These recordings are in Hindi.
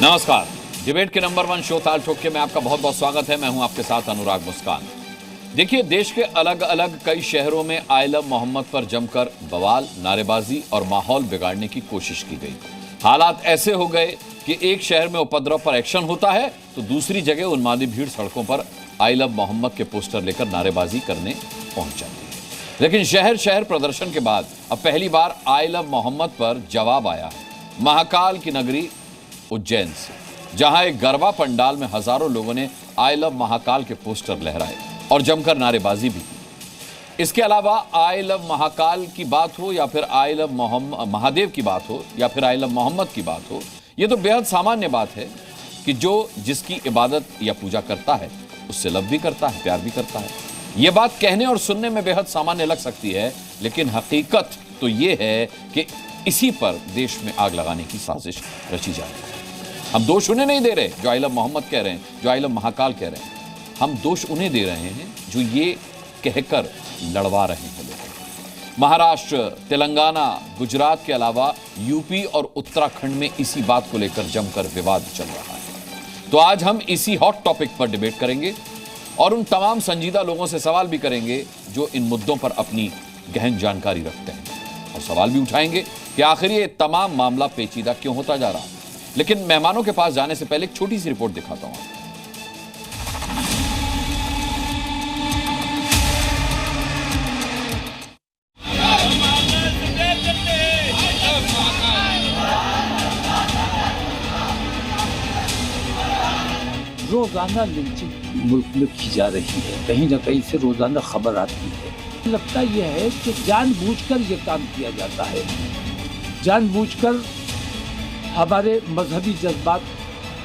नमस्कार। डिबेट के नंबर 1 शो ताल ठोक के में आपका बहुत बहुत स्वागत है। मैं हूं आपके साथ अनुराग मुस्कान। देखिए, देश के अलग अलग कई शहरों में आई लव मोहम्मद पर जमकर बवाल, नारेबाजी और माहौल बिगाड़ने की कोशिश की गई। हालात ऐसे हो गए कि एक शहर में उपद्रव पर एक्शन होता है तो दूसरी जगह उन्मादी भीड़ सड़कों पर आई लव मोहम्मद के पोस्टर लेकर नारेबाजी करने पहुंच जाती है। लेकिन शहर शहर प्रदर्शन के बाद अब पहली बार आई लव मोहम्मद पर जवाब आया है महाकाल की नगरी उज्जैन से, जहां एक गरबा पंडाल में हजारों लोगों ने आई लव महाकाल के पोस्टर लहराए और जमकर नारेबाजी भी की। इसके अलावा आई लव महाकाल की बात हो या फिर आई लव महादेव की बात हो या फिर आई लव मोहम्मद की बात हो, यह तो बेहद सामान्य बात है कि जो जिसकी इबादत या पूजा करता है उससे लव भी करता है, प्यार भी करता है। यह बात कहने और सुनने में बेहद सामान्य लग सकती है, लेकिन हकीकत तो यह है कि इसी पर देश में आग लगाने की साजिश रची जा रही है। हम दोष उन्हें नहीं दे रहे जो आई लव मोहम्मद कह रहे हैं, जो आई लव महाकाल कह रहे हैं। हम दोष उन्हें दे रहे हैं जो ये कहकर लड़वा रहे हैं लोगों। महाराष्ट्र, तेलंगाना, गुजरात के अलावा यूपी और उत्तराखंड में इसी बात को लेकर जमकर विवाद चल रहा है। तो आज हम इसी हॉट टॉपिक पर डिबेट करेंगे और उन तमाम संजीदा लोगों से सवाल भी करेंगे जो इन मुद्दों पर अपनी गहन जानकारी रखते हैं, और सवाल भी उठाएंगे कि आखिर ये तमाम मामला पेचीदा क्यों होता जा रहा है। लेकिन मेहमानों के पास जाने से पहले एक छोटी सी रिपोर्ट दिखाता हूं। रोजाना लिंचिंग मुल्क में की जा रही है, कहीं ना कहीं से रोजाना खबर आती है। लगता यह है कि जानबूझकर यह काम किया जाता है, जानबूझकर हमारे मजहबी जज्बात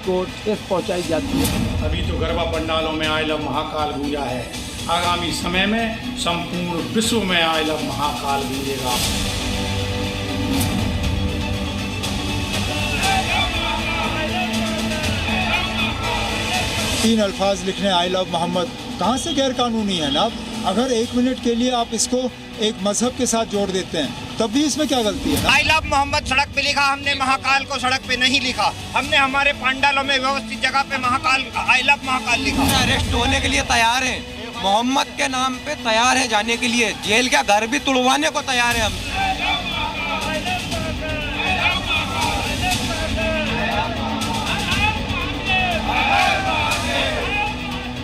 को ठेस पहुंचाई जाती है। अभी तो गरबा पंडालों में आई लव महाकाल गूंजा है, आगामी समय में संपूर्ण विश्व में आई लव महाकाल गूंजेगा। तीन अल्फाज लिखने आई लव मोहम्मद कहाँ से गैर कानूनी है ना? अगर 1 मिनट के लिए आप इसको एक मजहब के साथ जोड़ देते हैं तब भी इसमें क्या गलती है? आई लव मोहम्मद सड़क पे लिखा, हमने महाकाल को सड़क पे नहीं लिखा। हमने हमारे पंडालों में व्यवस्थित जगह पे महाकाल आई लव महाकाल लिखा। अरेस्ट होने के लिए तैयार है, मोहम्मद के नाम पे तैयार है जाने के लिए, जेल का घर भी तुड़वाने को तैयार है हम।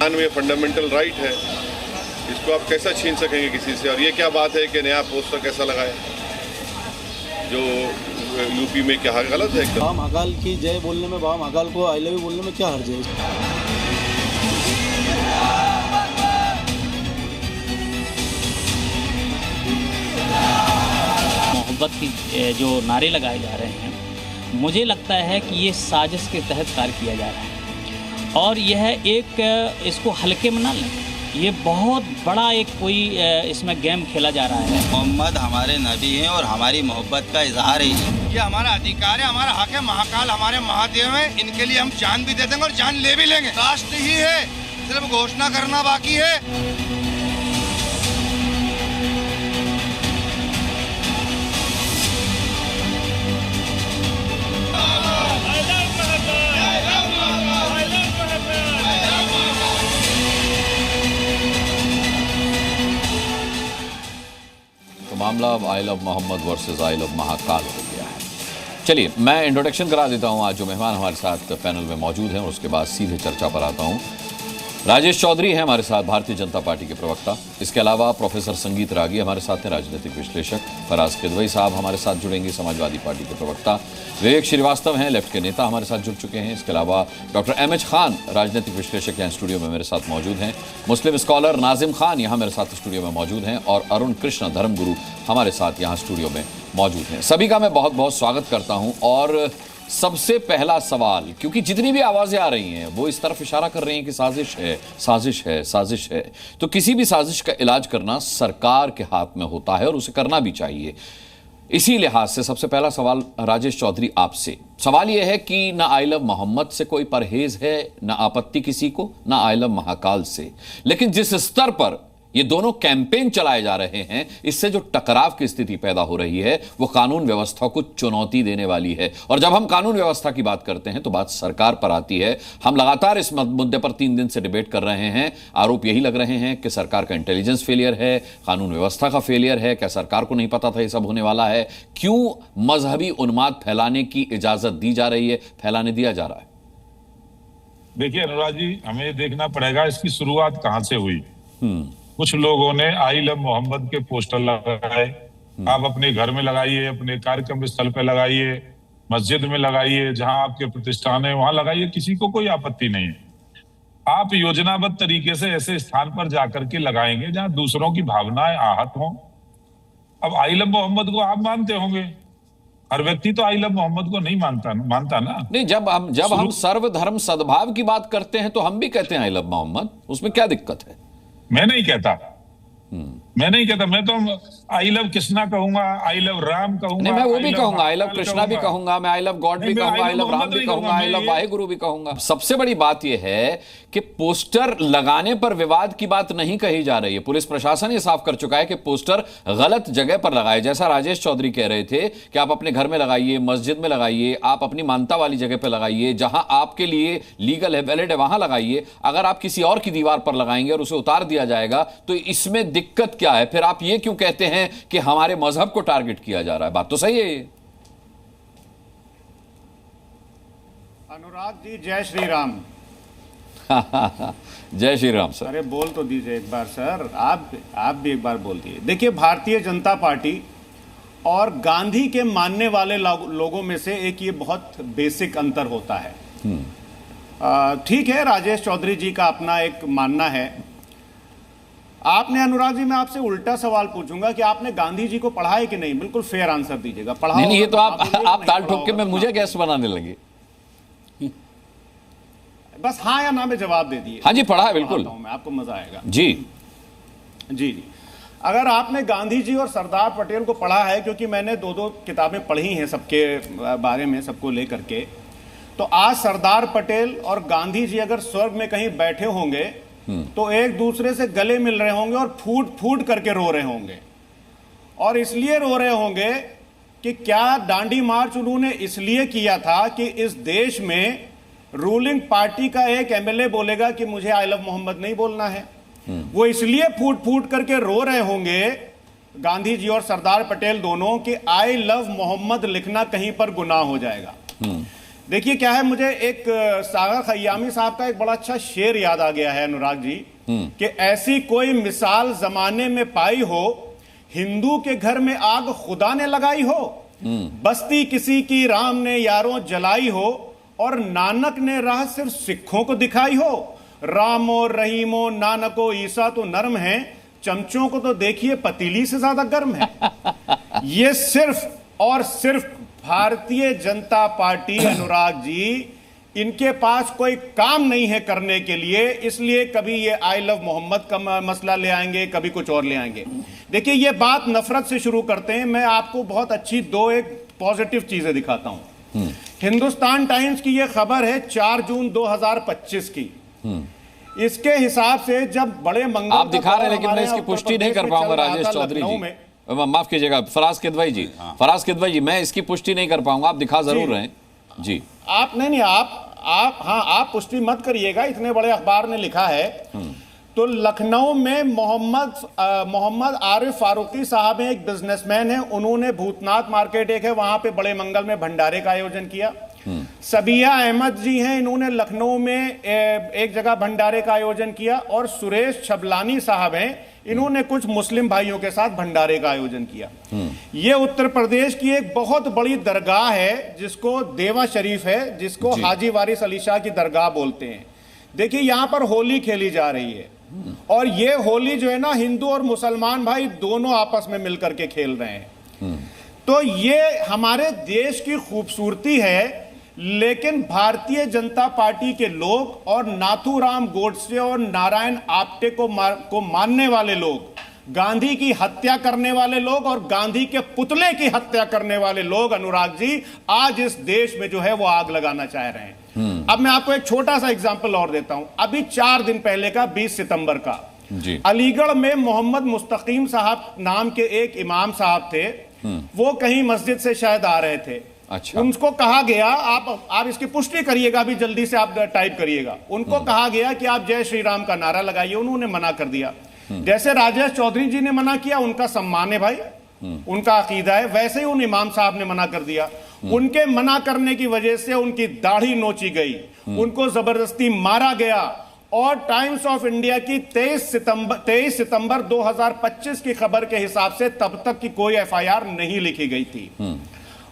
में फंडामेंटल राइट है, इसको आप कैसा छीन सकेंगे किसी से? और ये क्या बात है कि नया पोस्टर कैसा लगाए जो यूपी में क्या गलत है? बाबा महाकाल की जय बोलने में, बाबा महाकाल को आई लव यू बोलने में क्या हर्ज है? मोहब्बत की जो नारे लगाए जा रहे हैं, मुझे लगता है कि ये साजिश के तहत कार्य किया जा रहा है और यह एक इसको हल्के में ना लें। ये बहुत बड़ा एक कोई इसमें गेम खेला जा रहा है। मोहम्मद हमारे नबी हैं और हमारी मोहब्बत का इजहार है। ये हमारा अधिकार है, हमारा हक है। महाकाल हमारे महादेव हैं, इनके लिए हम जान भी दे देंगे और जान ले भी लेंगे। राष्ट्र ही है, सिर्फ घोषणा करना बाकी है। मामला अब I love Mohammad versus I love Mahakal हो गया है। चलिए, मैं इंट्रोडक्शन करा देता हूं। आज जो मेहमान हमारे साथ पैनल में मौजूद हैं और उसके बाद सीधे चर्चा पर आता हूं। राजेश चौधरी हैं हमारे साथ, भारतीय जनता पार्टी के प्रवक्ता। इसके अलावा प्रोफेसर संगीत रागी हमारे साथ हैं, राजनीतिक विश्लेषक। फराज किदवई साहब हमारे साथ जुड़ेंगे, समाजवादी पार्टी के प्रवक्ता। विवेक श्रीवास्तव हैं, लेफ्ट के नेता, हमारे साथ जुड़ चुके हैं। इसके अलावा डॉक्टर एम.एच. खान, राजनीतिक विश्लेषक, यहाँ स्टूडियो में मेरे साथ मौजूद हैं। मुस्लिम स्कॉलर नाजिम खान यहाँ मेरे साथ स्टूडियो में मौजूद हैं और अरुण कृष्ण धर्मगुरु हमारे साथ यहाँ स्टूडियो में मौजूद हैं। सभी का मैं बहुत बहुत स्वागत करता हूँ। और सबसे पहला सवाल, क्योंकि जितनी भी आवाजें आ रही हैं वो इस तरफ इशारा कर रही हैं कि साजिश है, साजिश है, साजिश है, तो किसी भी साजिश का इलाज करना सरकार के हाथ में होता है और उसे करना भी चाहिए। इसी लिहाज से सबसे पहला सवाल राजेश चौधरी आपसे। सवाल यह है कि ना आई लव मोहम्मद से कोई परहेज है, ना आपत्ति किसी को, ना आई लव महाकाल से, लेकिन जिस स्तर पर ये दोनों कैंपेन चलाए जा रहे हैं। इससे जो टकराव की स्थिति पैदा हो रही है वो कानून व्यवस्था को चुनौती देने वाली है। और जब हम कानून व्यवस्था की बात करते हैं तो बात सरकार पर आती है। हम लगातार इस मुद्दे पर 3 दिन से डिबेट कर रहे हैं। आरोप यही लग रहे हैं कि सरकार का इंटेलिजेंस फेलियर है, कानून व्यवस्था का फेलियर है। क्या सरकार को नहीं पता था ये सब होने वाला है? क्यों मजहबी उन्माद फैलाने की इजाजत दी जा रही है, फैलाने दिया जा रहा है? देखिए अनुराग जी, हमें देखना पड़ेगा इसकी शुरुआत कहां से हुई। कुछ लोगों ने आई लव मोहम्मद के पोस्टर लगाए। आप अपने घर में लगाइए, अपने कार्यक्रम स्थल पे लगाइए, मस्जिद में लगाइए, जहां आपके प्रतिष्ठान है वहां लगाइए, किसी को कोई आपत्ति नहीं है। आप योजनाबद्ध तरीके से ऐसे स्थान पर जाकर के लगाएंगे जहां दूसरों की भावनाएं आहत हों। अब आई लव मोहम्मद को आप मानते होंगे, हर व्यक्ति तो आई लव मोहम्मद को नहीं मानता ना। नहीं, जब हम सर्वधर्म सद्भाव की बात करते हैं तो हम भी कहते हैं आई लव मोहम्मद, उसमें क्या दिक्कत है? मैं नहीं कहता, मैं तो आई लव कृष्णा कहूंगा, आई लव राम कहूंगा। नहीं, मैं वो भी कहूंगा, आई लव कृष्णा भी कहूंगा, मैं आई लव गॉड भी कहूंगा, आई लव राम भी कहूंगा, आई लव वाहेगुरु भी कहूंगा। सबसे बड़ी बात यह है कि पोस्टर लगाने पर विवाद की बात नहीं कही जा रही है। पुलिस प्रशासन ये साफ कर चुका है कि पोस्टर गलत जगह पर लगाए। जैसा राजेश चौधरी कह रहे थे कि आप अपने घर में लगाइए, मस्जिद में लगाइए, आप अपनी मानता वाली जगह पर लगाइए, जहां आपके लिए लीगल है, वैलिड है, वहां लगाइए। अगर आप किसी और की दीवार पर लगाएंगे और उसे उतार दिया जाएगा तो इसमें दिक्कत क्या है? फिर आप ये क्यों कहते हैं कि हमारे मजहब को टारगेट किया जा रहा है? बात तो सही है ये। अनुराग जी, जय श्री राम। जय श्री राम सर। अरे बोल तो दीजिए एक बार सर, आप भी एक बार बोल दीजिए। देखिए, भारतीय जनता पार्टी और गांधी के मानने वाले लोगों में से एक ये बहुत बेसिक अंतर होता है। ठीक है, राजेश चौधरी जी का अपना एक मानना है। आपने, अनुराग जी, मैं आपसे उल्टा सवाल पूछूंगा कि आपने गांधी जी को पढ़ा है कि नहीं? बिल्कुल फेयर आंसर दीजिएगा। पढ़ा नहीं, ये तो आप ताल ठोक के में मुझे गैस बनाने लगे। बस हाँ या ना में जवाब दे दिए। हाँ जी, पढ़ा है बिल्कुल। मैं, आपको मजा आएगा। जी जी जी। अगर आपने गांधी जी और सरदार पटेल को पढ़ा है, क्योंकि मैंने 2-2 किताबें पढ़ी हैं सबके बारे में, सबको लेकर के, तो आज सरदार पटेल और गांधी जी अगर स्वर्ग में कहीं बैठे होंगे तो एक दूसरे से गले मिल रहे होंगे और फूट फूट करके रो रहे होंगे। और इसलिए रो रहे होंगे कि क्या दांडी मार्च उन्होंने इसलिए किया था कि इस देश में रूलिंग पार्टी का एक एमएलए बोलेगा कि मुझे आई लव मोहम्मद नहीं बोलना है। वो इसलिए फूट फूट करके रो रहे होंगे, गांधी जी और सरदार पटेल दोनों, कि आई लव मोहम्मद लिखना कहीं पर गुनाह हो जाएगा। देखिए क्या है, मुझे एक सागर खयामी साहब का एक बड़ा अच्छा शेर याद आ गया है अनुराग जी, कि ऐसी कोई मिसाल जमाने में पाई हो, हिंदू के घर में आग खुदा ने लगाई हो, बस्ती किसी की राम ने यारों जलाई हो, और नानक ने राह सिर्फ सिखों को दिखाई हो। रामो रहीमो नानको ईसा तो नर्म है, चमचों को तो देखिए पतीली से ज्यादा गर्म है। ये सिर्फ और सिर्फ भारतीय जनता पार्टी, अनुराग जी, इनके पास कोई काम नहीं है करने के लिए, इसलिए कभी ये आई लव मोहम्मद का मसला ले आएंगे, कभी कुछ और ले आएंगे। देखिए, ये बात नफरत से शुरू करते हैं। मैं आपको बहुत अच्छी एक पॉजिटिव चीजें दिखाता हूं। हिंदुस्तान टाइम्स की यह खबर है 4 जून 2025 की। इसके हिसाब से जब बड़े मंगल, आप दिखा रहे हैं लेकिन मैं इसकी पुष्टि नहीं कर पाऊंगा राजेश चौधरी जी, माफ कीजिएगा, फराज किदवई जी, फराज किदवई जी, मैं इसकी पुष्टि नहीं कर पाऊंगा। आप दिखा जरूर रहे हैं जी। आप नहीं, आप पुष्टि मत करिएगा, इतने बड़े अखबार ने लिखा है। तो लखनऊ में मोहम्मद आरिफ फारूकी साहब हैं, एक बिजनेसमैन हैं। उन्होंने भूतनाथ मार्केट एक है, वहां पे बड़े मंगल में भंडारे का आयोजन किया। सबिया अहमद जी हैं, इन्होंने लखनऊ में एक जगह भंडारे का आयोजन किया। और सुरेश छबलानी साहब हैं, इन्होंने कुछ मुस्लिम भाइयों के साथ भंडारे का आयोजन किया। ये उत्तर प्रदेश की एक बहुत बड़ी दरगाह है, जिसको देवा शरीफ है, जिसको हाजी वारिस अली शाह की दरगाह बोलते हैं। देखिए, यहां पर होली खेली जा रही है, और ये होली जो है ना, हिंदू और मुसलमान भाई दोनों आपस में मिलकर के खेल रहे हैं। तो ये हमारे देश की खूबसूरती है। लेकिन भारतीय जनता पार्टी के लोग और नाथूराम गोडसे और नारायण आप्टे को मानने वाले लोग, गांधी की हत्या करने वाले लोग और गांधी के पुतले की हत्या करने वाले लोग, अनुराग जी, आज इस देश में जो है वो आग लगाना चाह रहे हैं। अब मैं आपको एक छोटा सा एग्जांपल और देता हूं। अभी 4 दिन पहले का 20 सितंबर का जी। अलीगढ़ में मोहम्मद मुस्तकीम साहब नाम के एक इमाम साहब थे, वो कहीं मस्जिद से शायद आ रहे थे। अच्छा। उनको कहा गया, आप इसकी पुष्टि करिएगा, अभी जल्दी से आप टाइप करिएगा। उनको कहा गया कि आप जय श्री राम का नारा लगाइए, उन्होंने मना कर दिया। जैसे राजेश चौधरी जी ने मना किया, उनका सम्मान है भाई, उनका अकीदा है, वैसे ही उन इमाम साहब ने मना कर दिया। उनके मना करने की वजह से उनकी दाढ़ी नोची गई, उनको जबरदस्ती मारा गया। और टाइम्स ऑफ इंडिया की 23 सितंबर 2025 की खबर के हिसाब से तब तक की कोई एफआईआर नहीं लिखी गई थी।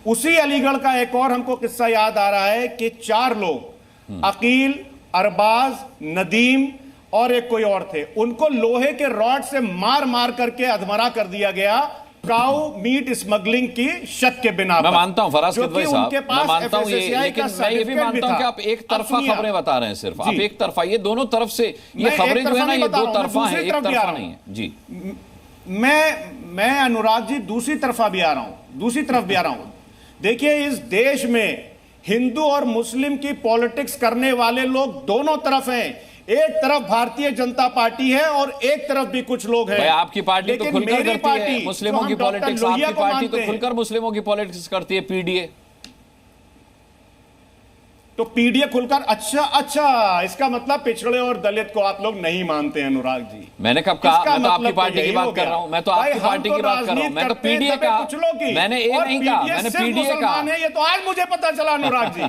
उसी अलीगढ़ का एक और हमको किस्सा याद आ रहा है कि 4 लोग, अकील, अरबाज, नदीम और एक कोई और थे, उनको लोहे के रॉड से मार मार करके अधमरा कर दिया गया, काऊ मीट स्मगलिंग की शक के बिना। मैं मानता हूं फराज किदवई साहब, मैं मानता हूं ये, लेकिन मैं ये भी मानता हूं कि आप एक तरफा खबरें बता रहे हैं, सिर्फ आप एक तरफा, ये दोनों तरफ से ये खबरें जो है ना, ये दो तरफा है, एक तरफा नहीं है जी। मैं अनुराग जी दूसरी तरफा भी आ रहा हूं, दूसरी तरफ भी आ रहा हूं। देखिए, इस देश में हिंदू और मुस्लिम की पॉलिटिक्स करने वाले लोग दोनों तरफ हैं। एक तरफ भारतीय जनता पार्टी है और एक तरफ भी कुछ लोग हैं। आपकी पार्टी तो खुलकर करती है मुस्लिमों की पॉलिटिक्स, आपकी पार्टी तो खुलकर मुस्लिमों की पॉलिटिक्स करती है, पीडीए। तो पीडीए खुलकर, अच्छा, इसका मतलब पिछड़े और दलित को आप लोग नहीं मानते हैं अनुराग जी। मैंने कब कहा? मैं तो आपकी पार्टी की बात कर रहा हूं, मैं तो आपकी पार्टी की बात कर रहा हूं, मैं तो पीडीए का, मैंने ये नहीं कहा, मैंने पीडीए का। ये तो आज मुझे पता चला अनुराग जी,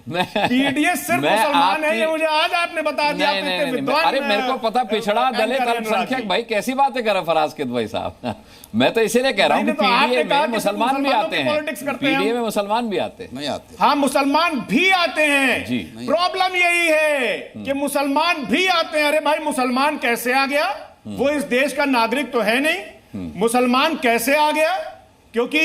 पीडीए सिर्फ मुसलमान है, ये मुझे आज आपने बता दिया। अरे मेरे को पता, पिछड़ा दलित अल्पसंख्यक, भाई कैसी बातें कर रहे फराज किदवई साहब। मैं तो इसीलिए कह रहा हूं कि पीडीए में मुसलमान भी आते हैं, पीडीए में मुसलमान भी आते हैं। हाँ, मुसलमान भी आते हैं जी। प्रॉब्लम यही है कि मुसलमान भी आते हैं। अरे भाई, मुसलमान कैसे आ गया? वो इस देश का नागरिक तो है नहीं, मुसलमान कैसे आ गया? क्योंकि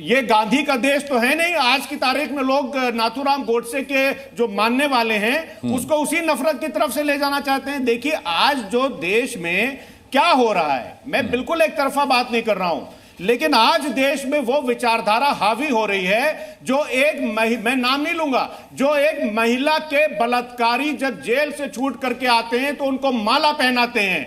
ये गांधी का देश तो है नहीं। आज की तारीख में लोग नाथूराम गोडसे के जो मानने वाले हैं उसको उसी नफरत की तरफ से ले जाना चाहते हैं। देखिए, आज जो देश में क्या हो रहा है, मैं बिल्कुल एक तरफा बात नहीं कर रहा हूं, लेकिन आज देश में वो विचारधारा हावी हो रही है जो एक मैं नाम नहीं लूंगा, जो एक महिला के बलात्कारी जब जेल से छूट करके आते हैं तो उनको माला पहनाते हैं,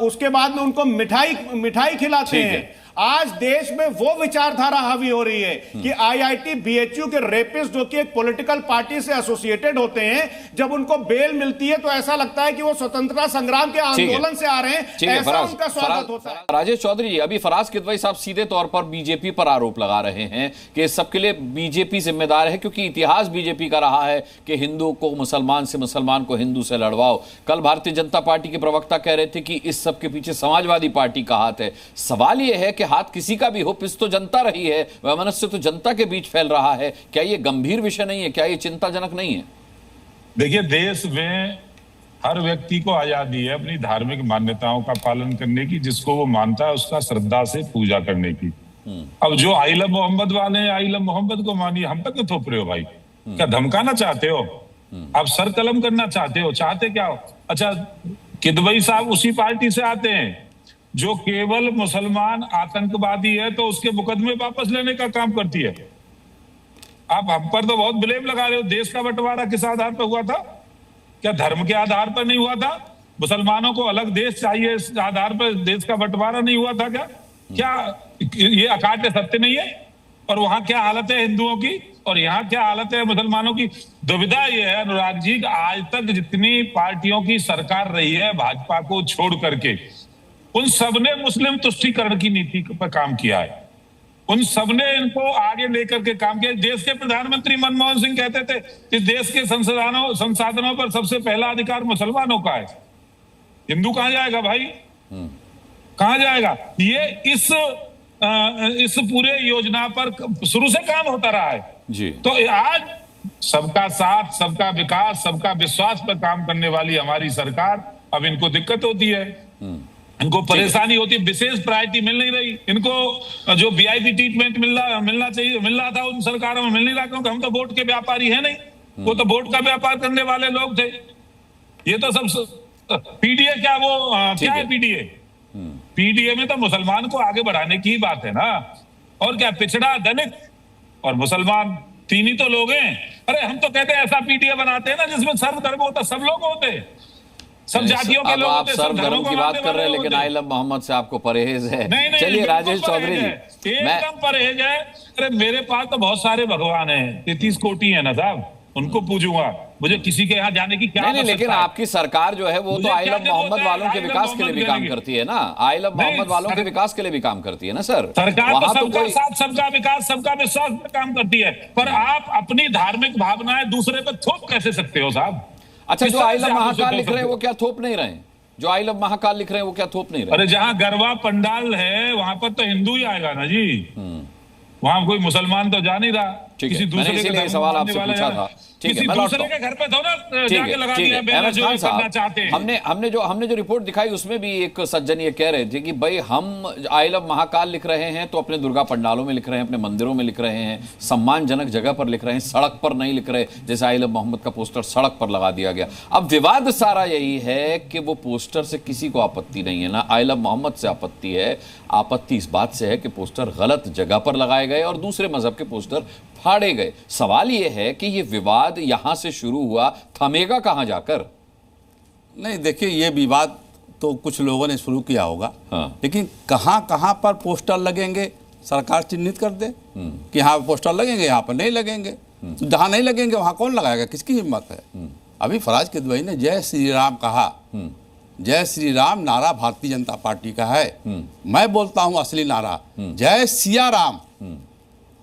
उसके बाद में उनको मिठाई खिलाते हैं। आज देश में वो विचारधारा हावी हो रही है कि आईआईटी बीएचयू के रेपिस्ट, जो कि एक पॉलिटिकल पार्टी से एसोसिएटेड होते हैं, जब उनको बेल मिलती है तो ऐसा लगता है कि वो स्वतंत्रता संग्राम के आंदोलन से आ रहे हैं, ऐसा उनका स्वागत होता है। राजेश चौधरी जी, अभी फराज किदवई साहब सीधे तौर पर बीजेपी पर आरोप लगा रहे हैं कि इस सबके लिए बीजेपी जिम्मेदार है, क्योंकि इतिहास बीजेपी का रहा है कि हिंदू को मुसलमान से, मुसलमान को हिंदू से लड़वाओ। कल भारतीय जनता पार्टी के प्रवक्ता कह रहे थे कि इस सब के पीछे समाजवादी पार्टी का हाथ है। सवाल यह है कि हाथ किसी का भी हो, पिस तो जनता रही है, वैमनस्य तो जनता के बीच फैल रहा है। क्या यह गंभीर विषय नहीं है? क्या यह चिंताजनक नहीं है? देखिए, देश में हर व्यक्ति को आजादी है अपनी धार्मिक मान्यताओं का पालन करने की, जिसको वो मानता है उसका श्रद्धा से पूजा करने की। अब जो आई लव मोहम्मद वाले हैं, आई लव मोहम्मद को मानिए, हम तक क्यों थोप रहे हो भाई? क्या धमकाना चाहते हो? आप सर कलम करना चाहते हो? चाहते क्या हो? अच्छा, किदवई साहब उसी पार्टी से आते हैं जो केवल मुसलमान आतंकवादी है तो उसके मुकदमे वापस लेने का काम करती है। आप हम पर तो बहुत ब्लेम लगा रहे हो। देश का बंटवारा किस आधार पर हुआ था? क्या धर्म के आधार पर नहीं हुआ था? मुसलमानों को अलग देश चाहिए इस आधार पर देश का बंटवारा नहीं हुआ था? क्या ये अकाट्य सत्य नहीं है? और वहां क्या हालत है हिंदुओं की और यहाँ क्या हालत है मुसलमानों की? दुविधा ये है अनुराग जी, आज तक जितनी पार्टियों की सरकार रही है भाजपा को छोड़ करके, उन सबने मुस्लिम तुष्टीकरण की नीति पर काम किया है, उन सबने इनको आगे लेकर के काम किया। देश के प्रधानमंत्री मनमोहन सिंह कहते थे कि देश के संसाधनों पर सबसे पहला अधिकार मुसलमानों का है। हिंदू कहां जाएगा भाई? कहां जाएगा? ये इस पूरे योजना पर शुरू से काम होता रहा है जी। तो आज सबका साथ, सबका विकास, सबका विश्वास पर काम करने वाली हमारी सरकार, अब इनको दिक्कत होती है, इनको परेशानी होती है, विशेष प्रायोरिटी मिल नहीं रही इनको। जो वीआईपी ट्रीटमेंट मिलना चाहिए, मिल रहा था उन सरकारों में, मिल नहीं रहा, क्योंकि हम तो वोट के व्यापारी है नहीं, वो तो वोट का व्यापार करने वाले लोग थे। ये तो सब पीडीए क्या वो क्या है पीडीए? पीडीए में तो मुसलमान को आगे बढ़ाने की बात है ना। और क्या, पिछड़ा, दलित और मुसलमान तीन ही तो लोग हैं। अरे हम तो कहते हैं ऐसा पीडीए बनाते हैं ना जिसमें सर्वधर्म होता, सब लोग होते। सब जातियों के अब लोग आप होते, सब सर्वधर्म धर्मों की को बात मानने कर रहे हैं, वाले लेकिन होते। आई लव मोहम्मद से आपको परहेज है। नहीं नहीं, चलिए बिल्कुल राजेश चौधरी परहेज जी, है, मैं एकदम परहेज है। अरे मेरे पास तो बहुत सारे भगवान हैं, 33 कोटि है ना साहब, उनको पूजूंगा। मुझे किसी के यहाँ जाने की क्या नहीं, आवश्यकता लेकिन है? आपकी सरकार जो है वो तो मुझे आई क्या लव जरूरत मोहम्मद है? वालों के आई लव विकास के लिए भी मोहम्मद काम करेंगे। करती है ना, आई लव नहीं, मोहम्मद वालों के विकास के लिए भी काम करती है ना सर। सरकार तो वहां तो सबका कोई साथ, सबका विकास, सबका विश्वास में काम करती है, पर आप अपनी धार्मिक भावनाएं दूसरे पे थोप कैसे सकते हो साहब? अच्छा, किस जो तरह आई से लव आप उसे महाकाल कह लिख रहे हैं सकते वो क्या थोप नहीं रहे हैं? जो आई लव महाकाल लिख रहे हैं वो क्या थोप नहीं रहे? अरे जहाँ गरबा पंडाल है वहां पर तो हिंदू ही आएगा ना जी, वहां कोई मुसलमान तो जा नहीं रहा। ठीक किसी है, दूसरे मैंने के इसीलिए धर्म सवाल मानने आपसे वाला पूछा है। था। ठीक है, किसी मैं लौटता दूसरे हूं। के घर पे थोड़ा ठीक जाके है, लगा ठीक दिया है। बैनर अहमद जो खान ये करना साहब, चाहते हैं। हमने जो रिपोर्ट दिखाई उसमें भी एक सज्जन ये कह रहे थे कि भाई हम आई लव महाकाल लिख रहे हैं तो अपने दुर्गा पंडालों में लिख रहे हैं, अपने मंदिरों में लिख रहे हैं, सम्मानजनक जगह पर लिख रहे हैं, सड़क पर नहीं लिख रहे, जैसे आई लव मोहम्मद का पोस्टर सड़क पर लगा दिया गया। अब विवाद सारा यही है कि वो पोस्टर से किसी को आपत्ति नहीं है, ना आई लव मोहम्मद से आपत्ति है। आपत्ति इस बात से है कि पोस्टर गलत जगह पर लगाए गए और दूसरे मजहब के पोस्टर फाड़े गए। सवाल यह है कि ये विवाद यहां से शुरू हुआ, थमेगा कहां जाकर? नहीं, देखिए ये विवाद तो कुछ लोगों ने शुरू किया होगा, हाँ। लेकिन कहां कहां पर पोस्टर लगेंगे सरकार चिन्हित कर दे कि यहाँ पोस्टर लगेंगे, यहाँ पर नहीं लगेंगे। तो जहां नहीं लगेंगे वहां कौन लगाएगा? किसकी हिम्मत है? अभी फराज किदवई ने जय श्री राम कहा। जय श्री राम नारा भारतीय जनता पार्टी का है। मैं बोलता हूं असली नारा जय सिया राम।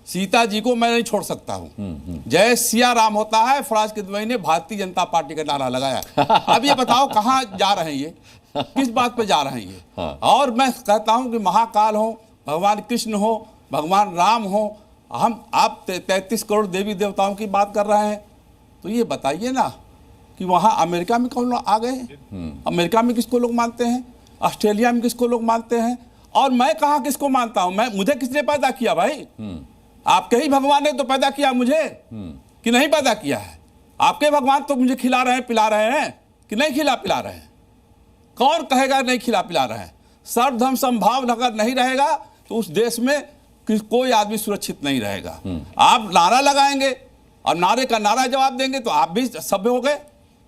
सीता जी को मैं नहीं छोड़ सकता हूं। जय सिया राम होता है। फराज किदवई ने भारतीय जनता पार्टी का नारा लगाया। अब ये बताओ कहां जा रहे हैं ये, किस बात पे जा रहे हैं ये? हाँ। और मैं कहता हूं कि महाकाल हो, भगवान कृष्ण हो, भगवान राम हो, आप 33 करोड़ देवी देवताओं की बात कर रहे हैं, तो ये बताइए ना कि वहाँ अमेरिका में कौन लोग आ गए हैं? अमेरिका में किसको लोग मानते हैं? ऑस्ट्रेलिया में किसको लोग मानते हैं? और मैं कहाँ किसको मानता हूँ? मुझे किसने पैदा किया भाई? आपके ही भगवान ने तो पैदा किया मुझे, कि नहीं पैदा किया है? आपके भगवान तो मुझे खिला रहे हैं, पिला रहे हैं, कि नहीं खिला पिला रहे हैं? कौन कहेगा नहीं खिला पिला रहे हैं? सर्वधर्म संभाव अगर नहीं रहेगा तो उस देश में कोई आदमी सुरक्षित नहीं रहेगा। आप नारा लगाएंगे और नारे का नारा जवाब देंगे तो आप भी सभ्य हो गए,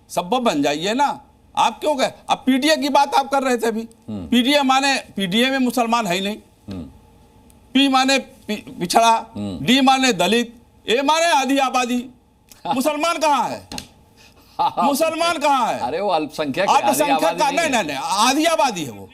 सभ्य बन जाइए ना। आप क्यों गए? अब पीडीए की बात आप कर रहे थे अभी। पीडीए माने, पीडीए में मुसलमान है ही नहीं। पी माने पिछड़ा, डी माने दलित, ए माने आधी आबादी। मुसलमान कहाँ है? मुसलमान कहाँ है? अरे वो अल्पसंख्यक अल्पसंख्यक का नहीं, आधी आबादी है वो।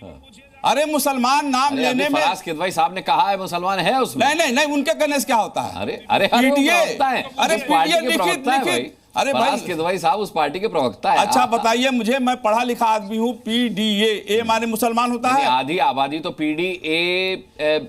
अरे मुसलमान नाम लेने में फराज किदवई साहब ने कहा है मुसलमान है उसमें। नहीं, उनके कहने से क्या होता है? अरे पीडीए, अरे पीडीए लिखित। अरे फराज किदवई साहब उस पार्टी के प्रवक्ता है। अच्छा बताइए मुझे, मैं पढ़ा लिखा आदमी हूँ। पीडीए, ए माने मुसलमान होता है? आधी आबादी तो पीडीए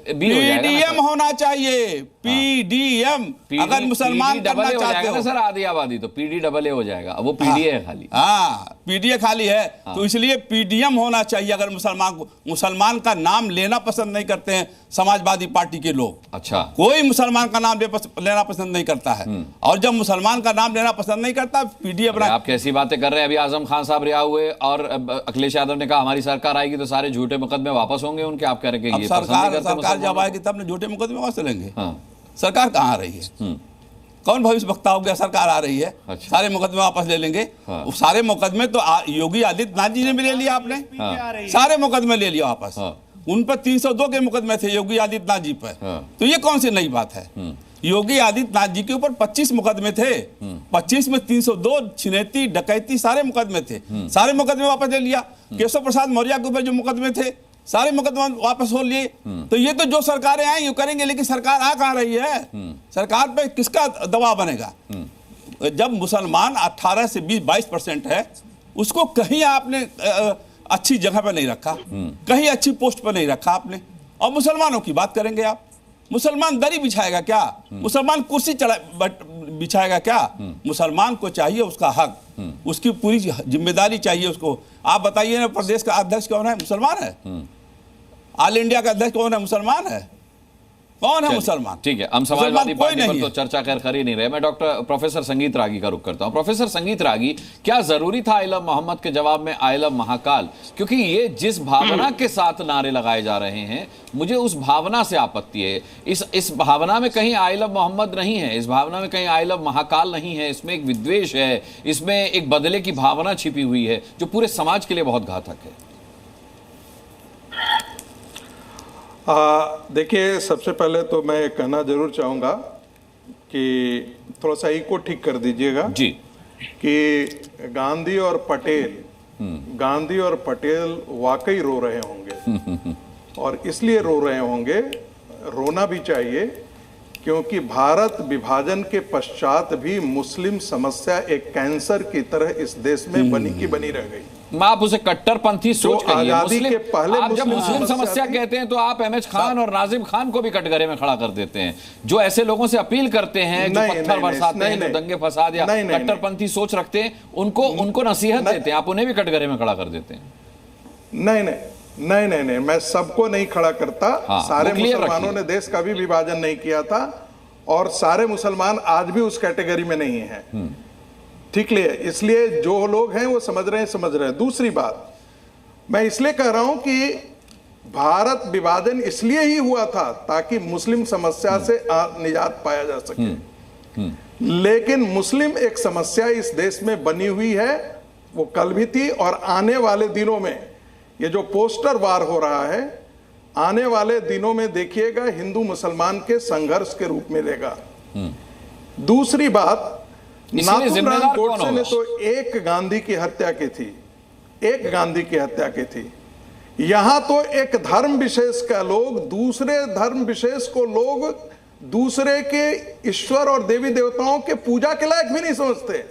बी हो जाएगा ना पीडीएम होना चाहिए। पीडीएम अगर मुसलमान करना चाहते हो सर, आधी आबादी तो पीडी डबल ए हो जाएगा। वो पीडीए है खाली। हाँ, पीडीए खाली है। तो इसलिए पीडीएम होना चाहिए। अगर मुसलमान का नाम लेना पसंद नहीं करते हैं समाजवादी पार्टी के लोग। अच्छा, कोई मुसलमान का नाम लेना पसंद नहीं करता है। और जब मुसलमान का नाम लेना पसंद नहीं करता, पीडीए अपना। आप कैसी बातें कर रहे हैं? अभी आजम खान साहब रिहा हुए और अखिलेश यादव ने कहा हमारी सरकार आएगी तो सारे झूठे मुकदमे वापस होंगे उनके। आप कह रहे हैं कि ये सरकार जब आएगी तब झूठे मुकदमे वापस चलेंगे। सरकार कहाँ आ रही है? कौन भविष्य वक्ता हो गया? सरकार आ रही है। अच्छा। सारे मुकदमे वापस ले लेंगे। सारे मुकदमे तो योगी आदित्यनाथ जी ने भी ले लिया। आपने सारे मुकदमे ले लिया वापस। उन पर 302 के मुकदमे थे योगी आदित्यनाथ जी पर। तो ये कौन सी नई बात है? योगी आदित्यनाथ जी के ऊपर 25 मुकदमे थे। 25 में 302 छिनैती डकैती सारे मुकदमे थे। सारे मुकदमे वापस ले लिया। केशव प्रसाद मौर्य के ऊपर जो मुकदमे थे सारे मुकदमे वापस हो लिए। तो ये तो जो सरकारें आएंगी करेंगे, लेकिन सरकार आ कहाँ रही है? सरकार पे किसका दबाव बनेगा? जब मुसलमान 18 से 22% है, उसको कहीं आपने अच्छी जगह पर नहीं रखा, कहीं अच्छी पोस्ट पर नहीं रखा आपने। और मुसलमानों की बात करेंगे आप? मुसलमान दरी बिछाएगा क्या? मुसलमान कुर्सी बिछाएगा क्या? मुसलमान को चाहिए उसका हक, उसकी पूरी जिम्मेदारी चाहिए उसको। आप बताइए ना, प्रदेश का अध्यक्ष कौन है? मुसलमान है। ऑल इंडिया का अध्यक्ष कौन है? मुसलमान है। कौन है मुसलमान? ठीक है, हम समाजवादी पार्टी पर तो है। चर्चा कर ही नहीं रहे। मैं प्रोफेसर संगीत रागी का रुख करता हूं। प्रोफेसर संगीत रागी, क्या जरूरी था आई लव मोहम्मद के जवाब में आई लव महाकाल? क्योंकि ये जिस भावना के साथ नारे लगाए जा रहे हैं, मुझे उस भावना से आपत्ति है। इस भावना में कहीं आई लव मोहम्मद नहीं है, इस भावना में कहीं आई लव महाकाल नहीं है। इसमें एक विद्वेष है, इसमें एक बदले की भावना छिपी हुई है जो पूरे समाज के लिए बहुत घातक है। देखिए, सबसे पहले तो मैं कहना जरूर चाहूँगा कि थोड़ा सा इको ठीक कर दीजिएगा जी, कि गांधी और पटेल वाकई रो रहे होंगे और इसलिए रो रहे होंगे, रोना भी चाहिए, क्योंकि भारत विभाजन के पश्चात भी मुस्लिम समस्या एक कैंसर की तरह इस देश में बनी की बनी रह गई। आप उसे कट्टरपंथी सोच कहिए। आप जब मुस्लिम समस्या कहते हैं तो आप एमएच खान और नाजिम खान को भी कटघरे में खड़ा कर देते हैं, जो ऐसे लोगों से अपील करते हैं, जो पत्थर बरसाते हैं, जो दंगे फसाद या कट्टरपंथी सोच रखते हैं, उनको नसीहत देते हैं, आप उन्हें भी कटघरे में खड़ा कर देते हैं। नहीं, मैं सबको नहीं खड़ा करता। सारे मुसलमानों ने देश का भी विभाजन नहीं किया था और सारे मुसलमान आज भी उस कैटेगरी में नहीं है। ठीक है, इसलिए जो लोग हैं वो समझ रहे हैं। दूसरी बात मैं इसलिए कह रहा हूं कि भारत विभाजन इसलिए ही हुआ था ताकि मुस्लिम समस्या से निजात पाया जा सके। लेकिन मुस्लिम एक समस्या इस देश में बनी हुई है, वो कल भी थी और आने वाले दिनों में ये जो पोस्टर वार हो रहा है, आने वाले दिनों में देखिएगा हिंदू मुसलमान के संघर्ष के रूप में लेगा। दूसरी बात, नाथुराम गोडसे ने तो एक गांधी की हत्या की थी। यहां तो एक धर्म विशेष का लोग दूसरे धर्म विशेष को लोग दूसरे के ईश्वर और देवी देवताओं के पूजा के लायक भी नहीं समझते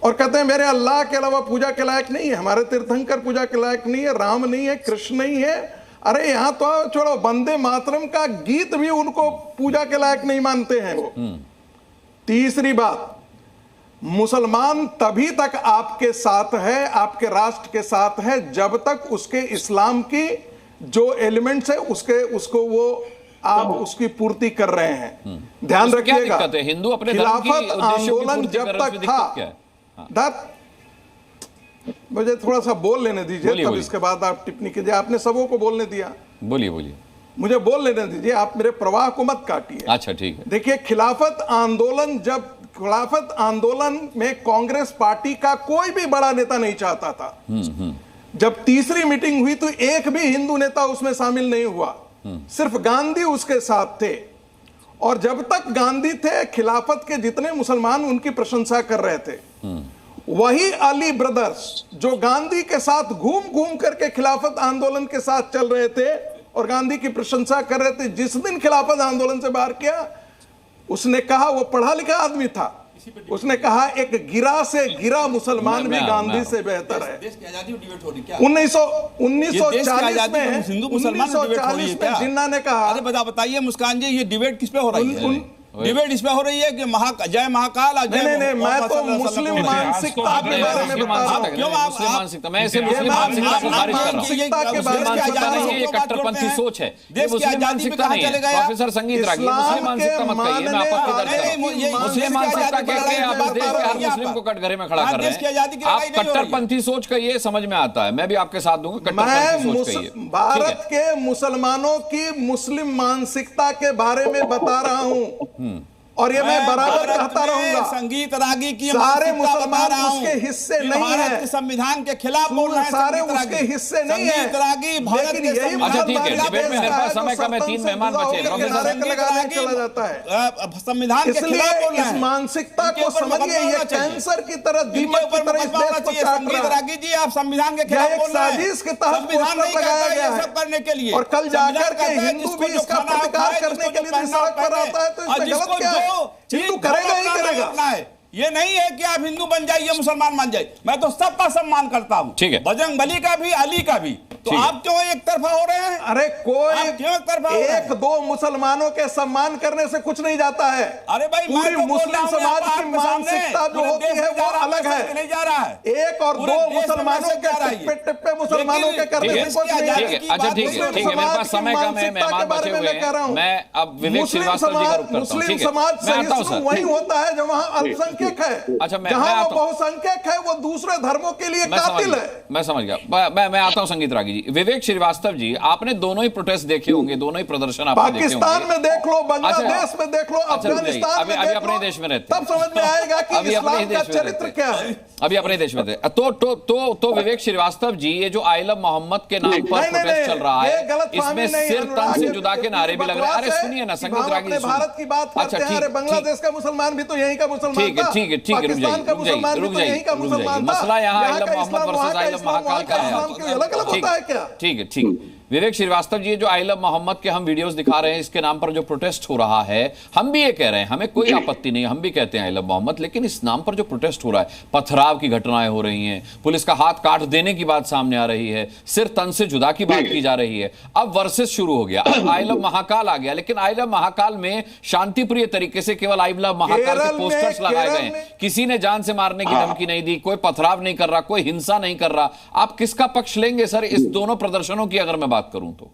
और कहते हैं मेरे अल्लाह के अलावा पूजा के लायक नहीं है, हमारे तीर्थंकर पूजा के लायक नहीं है, राम नहीं है, कृष्ण नहीं है। अरे यहां तो छोड़ो, वंदे मातरम का गीत भी उनको पूजा के लायक नहीं मानते हैं वो। तीसरी बात, मुसलमान तभी तक आपके साथ है, आपके राष्ट्र के साथ है, जब तक उसके इस्लाम की जो एलिमेंट्स है उसको वो आप उसकी पूर्ति कर रहे हैं। ध्यान रखिएगा, हिंदू अपने खिलाफत आंदोलन जब तक था, मुझे थोड़ा सा बोल लेने दीजिए, तब इसके बाद आप टिप्पणी कीजिए। आपने सबों को बोलने दिया, बोलिए, मुझे बोल लेने दीजिए, आप मेरे प्रवाह को मत काटिए। अच्छा ठीक है। देखिए, खिलाफत आंदोलन में कांग्रेस पार्टी का कोई भी बड़ा नेता नहीं चाहता था। जब तीसरी मीटिंग हुई तो एक भी हिंदू नेता उसमें शामिल नहीं हुआ, सिर्फ गांधी उसके साथ थे। और जब तक गांधी थे, खिलाफत के जितने मुसलमान उनकी प्रशंसा कर रहे थे। वही अली ब्रदर्स जो गांधी के साथ घूम घूम करके खिलाफत आंदोलन के साथ चल रहे थे और गांधी की प्रशंसा कर रहे थे, जिस दिन खिलाफत आंदोलन से बाहर किया, उसने कहा, वो पढ़ा लिखा आदमी था, उसने कहा एक गिरा से गिरा मुसलमान भी गांधी से बेहतर है। देश की आजादी डिबेट हो रही क्या? 1940 में हिंदू मुसलमान जिन्ना ने कहा। अरे बताइए मुस्कान जी, ये डिबेट किस पे हो रही है? डिबेट इस पे हो रही है कि जय महाकाल। नहीं, मैं तो मुस्लिम मानसिकता के बारे में बता रहा हूं। क्यों मुस्लिम मानसिकता? मैं ऐसे मुस्लिम मानसिकता को खारिज कर रहा हूं। मानसिकता नहीं है, ये कट्टरपंथी सोच है, ये मुस्लिम मानसिकता नहीं है। प्रोफेसर संगीत रागी, मुस्लिम मानसिकता मत कहिए, मैं आपत्ति दर्ज कर रहा हूं। मुस्लिम मानसिकता कह के आप इस देश के हर मुस्लिम को कटघरे में खड़ा कर रहे हैं। आप कट्टरपंथी सोच कहिए, समझ में आता है, मैं भी आपके साथ दूंगा। कट्टरपंथी सोच कहिए। भारत के मुसलमानों की मुस्लिम मानसिकता के बारे में बता रहा हूं और ये मैं बराबर कहता रहूंगा। संगीत रागी की सारे मुसलमान उसके हिस्से नहीं है, संविधान के खिलाफ बोल रहे हैं, सारे उसके हिस्से नहीं है। रागी भारत के अच्छा ठीक है, डिबेट में मेरे पास समय कम है, 3 मेहमान बचे। चला जाता है संविधान के खिलाफ बोल रहे हैं। इस मानसिकता को समझिए, ये कैंसर की तरह दीमक की तरह इस देश को काट रहा है। रागी जी, आप संविधान के खिलाफ बोल रहे हैं। साजिश के तहत संविधान नहीं लगाया कहता गया ये है सब करने के लिए, और कल जाकर के हिंदू भी इसका प्रतिकार करने के लिए सड़क पर आता है, तो इसमें गलत क्या है? हिंदू करेगा ही करेगा। ये नहीं है कि आप हिंदू बन जाइए मुसलमान मान जाइए, मैं तो सबका सम्मान करता हूँ, ठीक है, बजरंग बली का भी, अली का भी। तो आप क्यों एक तरफा हो रहे हैं? अरे कोई क्यों एक तरफा हो रहे हैं? एक दो मुसलमानों के सम्मान करने से कुछ नहीं जाता है। अरे भाई पूरी मुस्लिम समाज की मानसिकता जो होती है वो अलग है। नहीं जा रहा है एक और दो मुसलमानों के टिप्पे मुसलमानों के करने से कुछ नहीं जाता। अच्छा ठीक है, मेरे पास समय कम है, मेहमान बचे हुए हैं, मैं अब विवेक श्रीवास्तव जी का रुख करता हूं। मुस्लिम समाज सहिष्णु वही होता है जब वहां अल्पसंख्यक है, अच्छा जहां वो बहुसंख्यक है वो दूसरे धर्मों के लिए कातिल है। मैं समझ गया, मैं आता हूं संगीत रागी जी। विवेक श्रीवास्तव जी, आपने दोनों ही प्रोटेस्ट देखे होंगे, दोनों ही प्रदर्शन आपने देखे होंगे। पाकिस्तान में देख लो, बांग्लादेश में देख लो, अफगानिस्तान में देख लो, अपने देश में रहते तब समझ में आएगा कि इस्लाम का चरित्र क्या है। अभी अपने देश में थे तो विवेक श्रीवास्तव जी, ये जो आई लव मोहम्मद के नाम पर प्रोटेस्ट चल रहा है, इसमें सिर तन से जुदा के नारे भी लग रहे हैं। अरे सुनिए ना संगीत रागी, भारत की बात करते हैं, अरे बांग्लादेश का मुसलमान भी तो यहीं का मुसलमान था, पाकिस्तान का मुसलमान भी तो यहीं का मुसलमान था। मसला यहाँ I love Mohammad versus I love Mahakal का है। अलग अलग होता है क्या? ठीक है, ठीक है विवेक श्रीवास्तव जी, जो आई लव मोहम्मद के हम वीडियोस दिखा रहे हैं, इसके नाम पर जो प्रोटेस्ट हो रहा है, हम भी ये कह रहे हैं, हमें कोई आपत्ति नहीं, हम भी कहते हैं आई लव मोहम्मद, लेकिन इस नाम पर जो प्रोटेस्ट हो रहा है, पथराव की घटनाएं हो रही हैं, पुलिस का हाथ काट देने की बात सामने आ रही है, सिर तन से जुदा की बात की जा रही है। अब वर्सेस शुरू हो गया, अब आई लव महाकाल आ गया, लेकिन आई लव महाकाल में शांतिप्रिय तरीके से केवल आई लव महाकाल के पोस्टर्स लगाए गए, किसी ने जान से मारने की धमकी नहीं दी, कोई पथराव नहीं कर रहा, कोई हिंसा नहीं कर रहा। आप किसका पक्ष लेंगे सर इस दोनों प्रदर्शनों की अगर मैं बात करूं तो?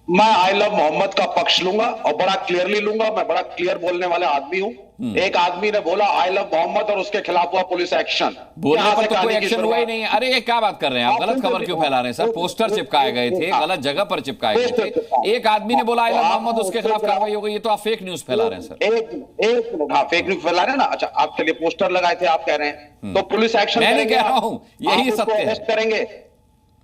मैं आई लव मोहम्मद का पक्ष लूंगा और बड़ा क्लियरली लूंगा। मैं बड़ा क्लियर बोलने वाला आदमी हूं। एक आदमी ने बोला आई लव मोहम्मद और उसके खिलाफ हुआ पुलिस एक्शन, बोलने पर तो कोई एक्शन हुआ ही नहीं है। अरे ये क्या बात कर रहे हैं आप, गलत खबर क्यों फैला रहे हैं सर? पोस्टर चिपकाए गए थे, गलत जगह पर चिपकाए गए थे, एक आदमी ने बोला आई लव मोहम्मद, उसके खिलाफ कार्रवाई हो गई, ये तो आप फेक न्यूज फैला रहे हैं सर। हाँ फेक न्यूज फैला रहे हैं ना। अच्छा आपके लिए पोस्टर लगाए थे, आप कह रहे हैं तो पुलिस एक्शन मैं नहीं कह रहा हूं, यही सत्य है, करेंगे।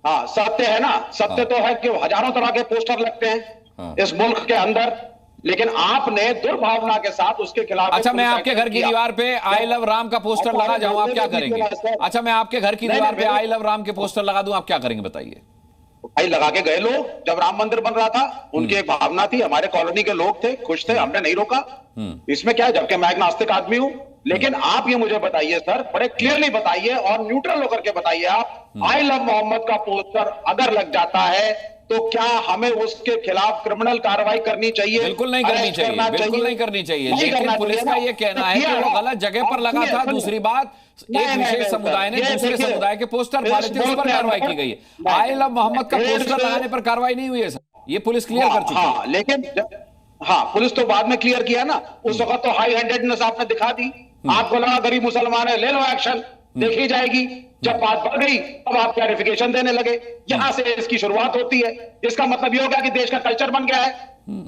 हाँ सत्य है ना, सत्य तो है कि हजारों तरह के पोस्टर लगते हैं इस मुल्क के अंदर, लेकिन आपने दुर्भावना के साथ उसके खिलाफ। अच्छा मैं आपके घर की दीवार पे आई लव राम का पोस्टर लगा जाऊं, आप क्या करेंगे? अच्छा मैं आपके घर की दीवार पे आई लव राम के पोस्टर लगा दूं, आप क्या करेंगे बताइए? भाई लगा के गए लोग, जब राम मंदिर बन रहा था उनकी एक भावना थी, हमारे कॉलोनी के लोग थे, खुश थे, हमने नहीं रोका। इसमें क्या है, जबकि मैं एक नास्तिक आदमी हूं। लेकिन आप ये मुझे बताइए सर, बड़े क्लियरली बताइए और न्यूट्रल होकर के बताइए, आप आई लव मोहम्मद का पोस्टर अगर लग जाता है तो क्या हमें उसके खिलाफ क्रिमिनल कार्रवाई करनी चाहिए? बिल्कुल नहीं करनी चाहिए, बिल्कुल नहीं करनी चाहिए, लेकिन पुलिस का ये कहना है कि वो गलत जगह पर लगा था। दूसरी बात, एक विशेष समुदाय ने दूसरे समुदाय के पोस्टर फाड़े थे, उस पर कार्रवाई की गई है। आई लव मोहम्मद का पोस्टर लगाने पर कार्रवाई नहीं हुई है सर, ये पुलिस क्लियर कर चुकी है। लेकिन हाँ पुलिस तो बाद में क्लियर किया ना, उस वक्त तो हाई हैंडेडनेस आपने दिखा दी। आपको लगा गरीब मुसलमान है, ले लो एक्शन, देखी जाएगी। जब बात बढ़ गई तब आप क्लैरिफिकेशन देने लगे, यहां से इसकी शुरुआत होती है। इसका मतलब ये हो गया कि देश का कल्चर बन गया है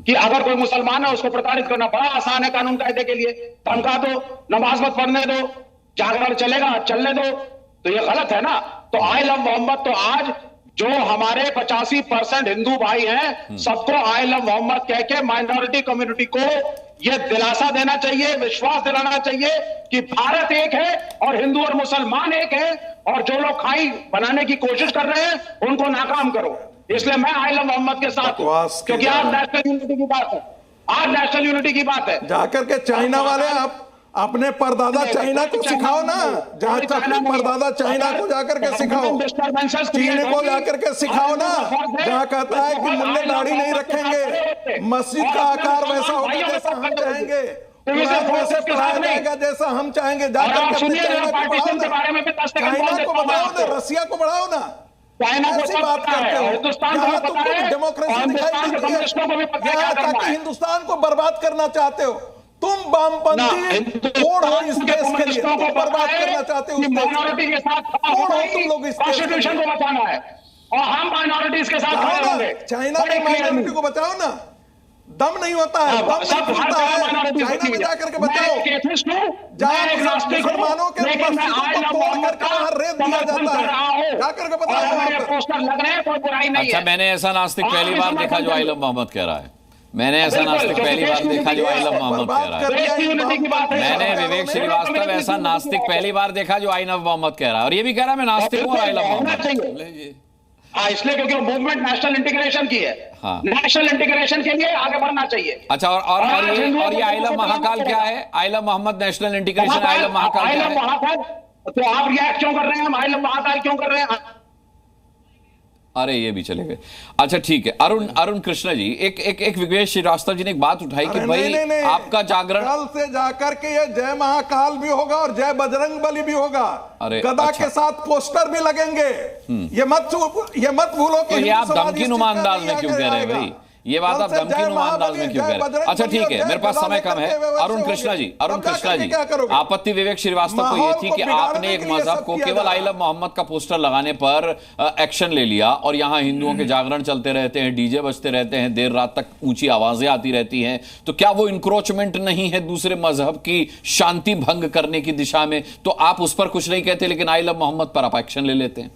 कि अगर कोई मुसलमान है उसको प्रताड़ित करना बड़ा आसान है कानून कायदे के लिए। धमका दो, नमाज मत पढ़ने दो, जागरण चलेगा चलने दो, तो ये गलत है ना। तो आई लव मोहम्मद तो आज जो हमारे 85% हिंदू भाई हैं सबको आई लव मोहम्मद कह के माइनॉरिटी कम्युनिटी को यह दिलासा देना चाहिए, विश्वास दिलाना चाहिए कि भारत एक है और हिंदू और मुसलमान एक है, और जो लोग खाई बनाने की कोशिश कर रहे हैं उनको नाकाम करो। इसलिए मैं आई लव मोहम्मद के साथ हूं, क्योंकि आज नेशनल यूनिटी की बात है, आज नेशनल यूनिटी की बात है। जाकर के चाइना वाले आप अपने परदादा चाइना को सिखाओ ना, जहां अपने परदादा चाइना को जाकर के सिखाओ, चीन को जाकर के सिखाओ ना, जहां कहता है कि मुल्ले दाढ़ी नहीं रखेंगे, मस्जिद का आकार वैसा होगा जैसा हम चाहेंगे, वैसे पढ़ाया जाएगा जैसा हम चाहेंगे। जाकर के चाइना को बढ़ाओ ना, रसिया को बढ़ाओ ना, ऐसी बात करते हो। यहाँ तुमको डेमोक्रेसी दिखाई देती है, यहाँ ताकि हिंदुस्तान को बर्बाद करना चाहते हो। तुम वामपंथी कोड हो इस देश के लिए, तुम बर्बाद करना चाहते हो माइनॉरिटी के साथ। कोड हो तुम लोग इस कॉन्स्टिट्यूशन को बचाना है और हम माइनॉरिटीज के साथ खड़े होंगे। चाइना में माइनॉरिटी को बचाओ ना, दम नहीं होता है, दम नहीं होता है, चाइना में जाकर के बचाओ, जहां मुसलमानों के मस्जिदों को तोड़ करके वहां रेत दिया जाता है, जाकर के बताओ। पोस्टर लग रहे हैं, कोई बुराई नहीं है। अच्छा मैंने ऐसा नास्तिक पहली बार देखा जो आई लव मोहम्मद कह रहा है, मैंने ऐसा नास्तिक पहली बार देखा जो आई लव मोहम्मद कह रहा है। मैंने विवेक श्रीवास्तव ऐसा नास्तिक पहली बार देखा जो आई लव मोहम्मद कह रहा है, और ये भी कह रहा है मैं नास्तिक हूं और आई लव मोहम्मद। हाँ, इसलिए क्योंकि वो मूवमेंट नेशनल इंटीग्रेशन की है। हाँ। नेशनल इंटीग्रेशन के लिए आगे बढ़ना चाहिए। अच्छा, और ये आइलम महाकाल क्या है? आइलम मोहम्मद नेशनल इंटीग्रेशन, आइलम महाकाल, आइलम महाकाल। तो आप रिएक्ट क्यों कर रहे हैं? हम आइलम महाकाल क्यों कर रहे हैं? अरे ये भी चले गए। अच्छा ठीक है, अरुण कृष्णा जी, एक विवेक श्रीवास्तव जी ने एक बात उठाई कि भाई नहीं, आपका जागरण कल से जाकर के ये जय महाकाल भी होगा और जय बजरंग बली भी होगा। गदा के साथ पोस्टर भी लगेंगे। ये मत भूलो कि ये आप धमकीनुमा अंदाज में क्यों कह रहे हैं भाई? ये बात आप धमकीनुमा अंदाज में क्यों कह रहे हैं? अच्छा ठीक है, मेरे पास समय कम है। अरुण कृष्णा जी, आपत्ति विवेक श्रीवास्तव को ये थी कि आपने एक मजहब को केवल आई लव मोहम्मद का पोस्टर लगाने पर एक्शन ले लिया और यहाँ हिंदुओं के जागरण चलते रहते हैं, डीजे बजते रहते हैं, देर रात तक ऊंची आवाजें आती रहती हैं, तो क्या वो इंक्रोचमेंट नहीं है दूसरे मजहब की शांति भंग करने की दिशा में? तो आप उस पर कुछ नहीं कहते, लेकिन आई लव मोहम्मद पर आप एक्शन ले लेते हैं।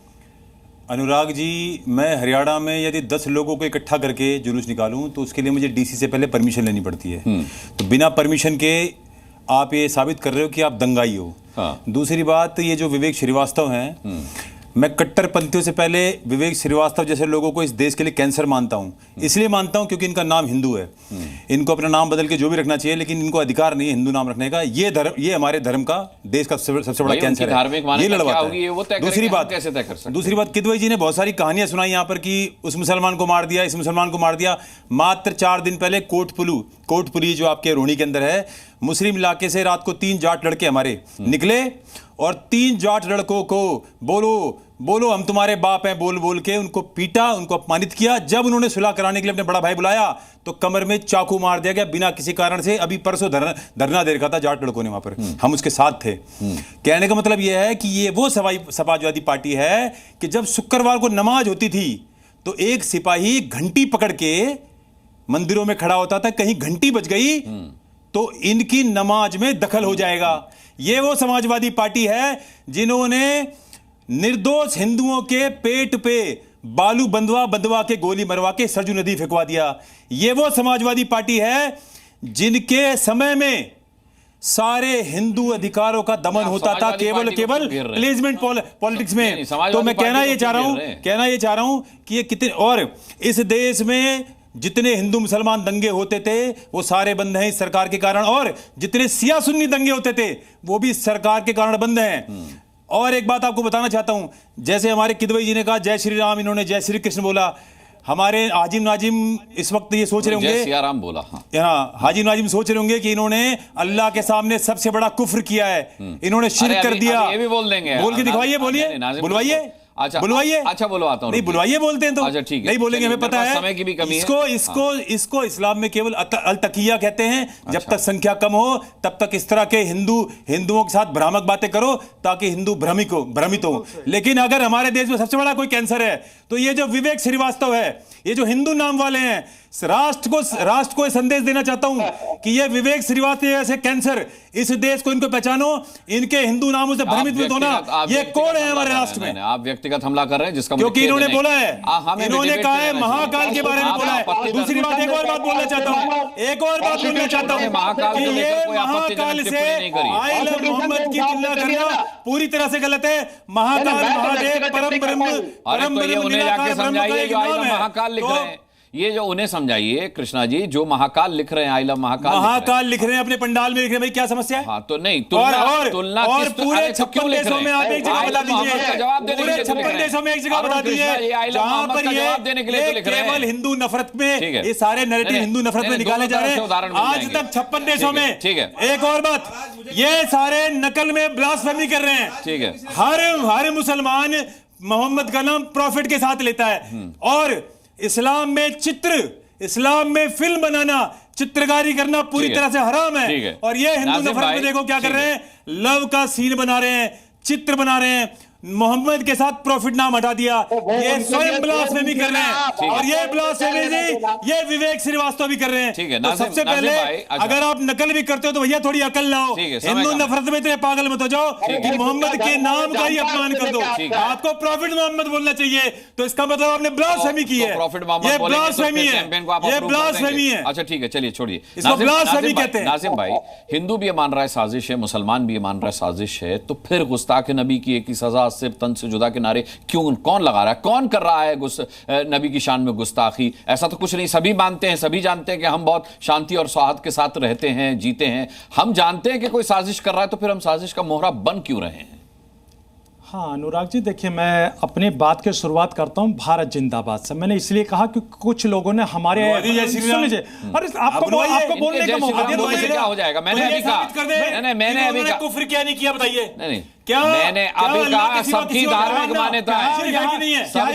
अनुराग जी, मैं हरियाणा में यदि 10 लोगों को इकट्ठा करके जुलूस निकालूं तो उसके लिए मुझे डीसी से पहले परमिशन लेनी पड़ती है। तो बिना परमिशन के आप ये साबित कर रहे हो कि आप दंगाई हो। हाँ। दूसरी बात, ये जो विवेक श्रीवास्तव हैं, मैं कट्टरपंथियों से पहले विवेक श्रीवास्तव जैसे लोगों को इस देश के लिए कैंसर मानता हूं। इसलिए मानता हूं क्योंकि इनका नाम हिंदू है। इनको अपना नाम बदल के जो भी रखना चाहिए, लेकिन इनको अधिकार नहीं है हिंदू नाम रखने का। ये हमारे धर्म का, देश का सबसे बड़ा कैंसर है। ये लड़वाता है। दूसरी बात, किदवई जी ने बहुत सारी कहानियां सुनाई यहाँ पर कि उस मुसलमान को मार दिया, इस मुसलमान को मार दिया। मात्र 4 दिन पहले कोटपुली जो आपके रोहिणी के अंदर है, मुस्लिम इलाके से रात को 3 जाट लड़के हमारे निकले और 3 जाट लड़कों को बोलो हम तुम्हारे बाप हैं बोल के उनको पीटा, उनको अपमानित किया। जब उन्होंने सुलह कराने के लिए अपने बड़ा भाई बुलाया तो कमर में चाकू मार दिया गया बिना किसी कारण से। अभी परसों धरना दे रखा था जाट लड़कों ने वहां पर, हम उसके साथ थे। कहने का मतलब यह है कि ये वो समाजवादी पार्टी है कि जब शुक्रवार को नमाज होती थी तो एक सिपाही घंटी पकड़ के मंदिरों में खड़ा होता था, कहीं घंटी बज गई तो इनकी नमाज में दखल हो जाएगा। ये वो समाजवादी पार्टी है जिन्होंने निर्दोष हिंदुओं के पेट पे बालू बंधवा के गोली मरवा के सरजू नदी फेंकवा दिया। ये वो समाजवादी पार्टी है जिनके समय में सारे हिंदू अधिकारों का दमन होता था केवल प्लेसमेंट पॉलिटिक्स में। तो मैं कहना ये चाह रहा हूं कि ये कितने, और इस देश में जितने हिंदू मुसलमान दंगे होते थे वो सारे बंद हैं इस सरकार के कारण, और जितने सिया सुन्नी दंगे होते थे वो भी सरकार के कारण बंद हैं। और एक बात आपको बताना चाहता हूं, जैसे हमारे किदवई जी ने कहा जय श्री राम, इन्होंने जय श्री कृष्ण बोला। हमारे हाजिम नाजिम इस वक्त ये सोच रहे होंगे, जय सिया राम बोला। हाँ, हाजिम नाजिम सोच रहे होंगे कि इन्होंने अल्लाह के सामने सबसे बड़ा कुफ्र किया है, इन्होंने शिर्क कर दिया। ये भी बोल देंगे, बोल के दिखवाइए, बोलिए, बुलवाइए। अच्छा बुलवाइए। अच्छा बुलवाता हूं। नहीं बुलवाइए बोलते हैं तो। अच्छा ठीक है, नहीं बोलेंगे, हमें पता है समय की भी कमी है। इसको इस्लाम में केवल अल तकिया कहते हैं। जब तक संख्या कम हो तब तक इस तरह के हिंदुओं के साथ भ्रामक बातें करो ताकि हिंदू भ्रमित हो। लेकिन अगर हमारे देश में सबसे बड़ा कोई कैंसर है तो ये जो विवेक श्रीवास्तव है, ये जो हिंदू नाम वाले हैं, राष्ट्र को संदेश देना चाहता हूं कि ये विवेक श्रीवास्तव ऐसे कैंसर, इस देश को इनको पहचानो, इनके हिंदू नामों से भ्रमित मत होना। ये कौन है हमारे राष्ट्र में? आप व्यक्तिगत हमला कर रहे हैं जिसका क्योंकि इन्होंने बोला है, इन्होंने कहा है महाकाल के बारे में बोला है। दूसरी बात, एक और बात बोलना चाहता हूं कि ये महाकाल से आई लव मोहम्मद की तुलना करना पूरी तरह से गलत है। महाकाल महादेव परम ब्रह्म महाकाल लिख रहे हैं, ये जो उन्हें समझाइए कृष्णा जी, जो महाकाल लिख रहे हैं, आई लव महाकाल लिख रहे हैं अपने पंडाल में लिख रहे हैं, भाई क्या समस्या है? हाँ तो नहीं, तुलना और पूरे 56 देशों में आप एक जगह बता दीजिए, जवाब देने पूरे 56 देशों में एक जगह बता दीजिए जहां पर ये केवल हिंदू नफरत में, ये सारे नैरेटिव हिंदू नफरत में निकाले जा रहे हैं आज तक 56 देशों में। ठीक है, एक और बात, ये सारे नकल में ब्लास्फेमी कर रहे हैं। ठीक है, हर मुसलमान मोहम्मद का नाम प्रॉफिट के साथ लेता है, और इस्लाम में फिल्म बनाना, चित्रकारी करना पूरी तरह से हराम है। और ये हिंदू नफरत में देखो क्या कर रहे हैं, लव का सीन बना रहे हैं, चित्र बना रहे हैं, मोहम्मद के साथ प्रॉफिट नाम हटा दिया। ये स्वयं ब्लास्फेमी कर रहे हैं, और ये ब्लास्फेमी ये विवेक श्रीवास्तव भी कर रहे हैं। तो सबसे पहले अगर आप नकल भी करते हो तो भैया थोड़ी अकल लाओ, हिंदू नफरत में इतने पागल मत हो जाओ कि मोहम्मद के नाम का ही अपमान कर दो। आपको प्रॉफिट मोहम्मद बोलना चाहिए, तो इसका मतलब आपने ब्लास्फेमी की है। ये ब्लास्फेमी है, ये ब्लास्फेमी है। अच्छा ठीक है, चलिए छोड़िए, इसको ब्लास्फेमी कहते हैं। नाजिम भाई, हिंदू भी मान रहा है साजिश है, मुसलमान भी मान रहा है साजिश है, तो फिर गुस्ताख नबी की एक ही सजा खुदा से तन से जुदा के नारे क्यों, कौन लगा रहा है, कौन कर रहा है नबी की शान में गुस्ताखी? ऐसा तो कुछ नहीं, सभी मानते हैं, सभी जानते हैं कि हम बहुत शांति और सौहार्द के साथ रहते हैं, जीते हैं। हम जानते हैं कि कोई साजिश कर रहा है, तो फिर हम साजिश का मोहरा बन क्यों रहे हैं? हाँ अनुराग जी, देखिए मैं अपनी बात की शुरुआत करता हूँ भारत जिंदाबाद से। मैंने इसलिए कहा कि कुछ लोगों ने हमारे सुन लीजिए, अरे आपको बोलने का मौका दिया, क्या हो जाएगा? मैंने अभी कहा, मैंने अभी कहा कुफ्र क्या नहीं किया, बताइए। नहीं क्या मैंने अभी कहा, सबकी धार्मिक मान्यता है, सबकी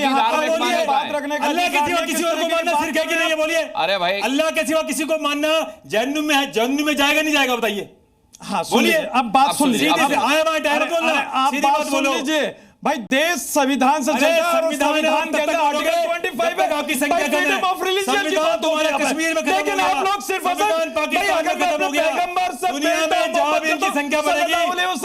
धार्मिक मान्यता है। अल्लाह के सिवा किसी और को मानना शिर्क है कि नहीं है? बोलिए। अरे भाई, अल्लाह के सिवा किसी को मानना जहन्नुम में है, जहन्नुम में जाएगा नहीं जाएगा? बताइए। हाँ बोलिए, अब बात सुन लीजिए, आप बात सुन लीजिए भाई। देश संविधान से संविधान के अंदर आर्टिकल 25 है, आपकी संख्या फ्रीडम ऑफ रिलीजन की बात हो रही है कश्मीर में, लेकिन आप लोग सिर्फ पाकिस्तान में खत्म हो गया, दुनिया में जहां भी इनकी संख्या बढ़ेगी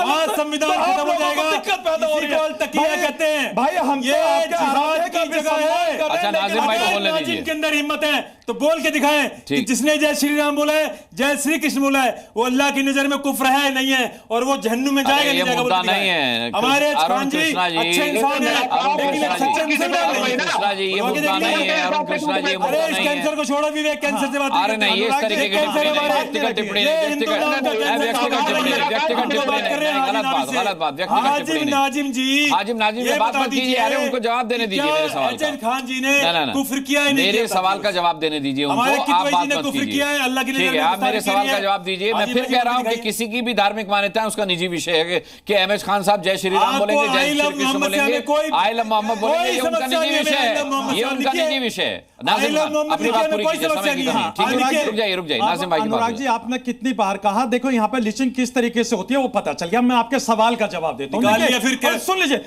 आज संविधान खत्म हो जाएगा। दिक्कत पैदा हो रही है, तकिया कहते हैं भाई, हम ये जिहाद की जगह है। अच्छा नाज़िम भाई को बोलने दीजिए, जिनके अंदर हिम्मत है तो बोल के दिखाएं कि जिसने जय श्री राम बोला है, जय श्री कृष्ण बोला है, वो अल्लाह की नजर में कुफ्र है नहीं है, और वो जहन्नुम में जाएगा नहीं जाएगा? नहीं है हमारे खान जी अच्छे इंसान है, लेकिन सच्चे मुसलमान नहीं। कृष्णा जी ये मुद्दा नहीं है, अरुण कृष्णा जी अरे इस कैंसर को छोड़ो, विवेक कैंसर से बात अरे नहीं, इस तरीके की व्यक्तिगत टिप्पणी गलत बात, व्यक्तिगत टिप्पणी। नाजिम जी, हाजिम से बात मत कीजिए, अरे उनको जवाब देने दीजिए मेरे सवाल का। खान जी ने कुफ्र किया है, मेरे सवाल का जवाब देने दीजिए उनको, आप बात मत कीजिए, ठीक है? आप मेरे सवाल का जवाब दीजिए। मैं फिर कह रहा हूँ कि किसी की भी धार्मिक मान्यता है, उसका निजी विषय है कि एमएच खान साहब जय श्री राम बोलेंगे, जय श्री कृष्ण बोलेंगे, आई लव मोहम्मद बोलेंगे, ये उनका निजी विषय है, ये उनका निजी विषय है। नाज़िम अपनी बात पूरी कीजिए, समय की कमी है। रुक जाइए नाज़िम भाई। अनुराग जी, आपने कितनी बार कहा, देखो यहाँ पे लिचिंग किस तरीके से होती है वो पता चल गया। मैं आपके सवाल का जवाब देता हूँ, सुन लीजिए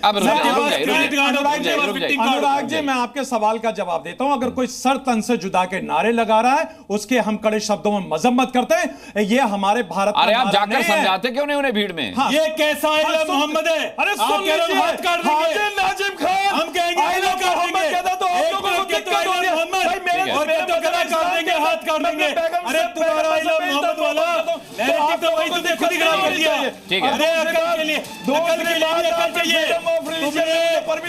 अनुराग जी, मैं आपके सवाल का जवाब देता हूँ। अगर कोई सर तन से जुदा के नारे लगा रहा है, उसके हम कड़े शब्दों में मजम्मत करते हैं, ये हमारे भारत। अरे आप जाकर समझाते क्यों नहीं उन्हें भीड़ में? ये कैसा मोहम्मद है? अरे सुन लीजिए नाजिम खान, हम कहेंगे हाथ काट देंगे। अरे तुम्हारा मोहम्मद वाला तो वही तुमने खुद ही खराब कर दिया। ठीक है, अरे अकल के लिए अकल चाहिए।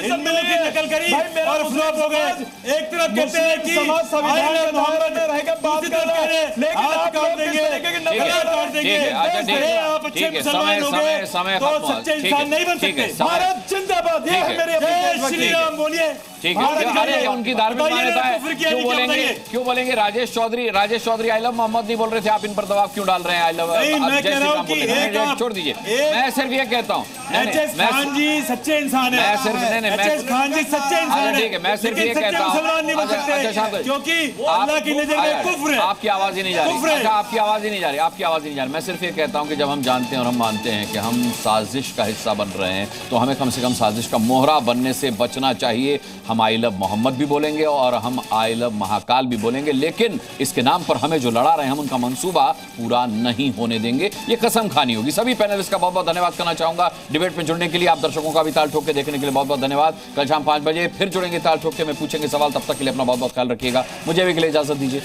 तुमने की नकल करी और फ्लॉप हो गए। एक तरफ कहते हैं कि मोहम्मद रहेगा, बात कर रहे हैं, हाथ काट देंगे, काट देंगे। आप अच्छे मुसलमान हो गए तो सच्चे इंसान नहीं बन सकते। भारत जिंदाबाद, ये है मेरे जय श्री राम बोलिए। ठीक है, अरे उनकी धार्मिक मान्यता है, क्यों बोलेंगे? राजेश चौधरी आई लव मोहम्मद नहीं बोल रहे थे, आप इन पर दबाव क्यों डाल रहे हैं? आई लव छोड़ दीजिए, मैं सिर्फ ये कहता हूँ, खान जी सच्चे इंसान है, खान जी सच्चे इंसान है, ठीक है, मैं सिर्फ ये कहता हूँ क्योंकि अल्लाह की नजर में कुफ्र है। आपकी आवाज ही नहीं जा रही, अच्छा आपकी आवाज ही नहीं जा रही, आपकी आवाज ही नहीं जा रही। मैं सिर्फ ये कहता हूँ कि जब हम जानते हैं और हम मानते हैं कि हम साजिश का हिस्सा बन रहे हैं, तो हमें कम से कम साजिश का मोहरा बनने से बचना चाहिए। हम आई लव मोहम्मद भी बोलेंगे और हम आई लव महाकाल भी बोलेंगे, लेकिन इसके नाम पर हमें जो लड़ा रहे हैं हम उनका मंसूबा पूरा नहीं होने देंगे, ये कसम खानी होगी। सभी पैनलिस्ट का बहुत बहुत धन्यवाद करना चाहूंगा डिबेट में जुड़ने के लिए। आप दर्शकों का भी ताल ठोक के देखने के लिए बहुत बहुत धन्यवाद। कल शाम 5 बजे फिर जुड़ेंगे ताल ठोक के, मैं पूछेंगे सवाल। तब तक के लिए अपना बहुत बहुत ख्याल रखिएगा। मुझे भी के लिए इजाजत दीजिए।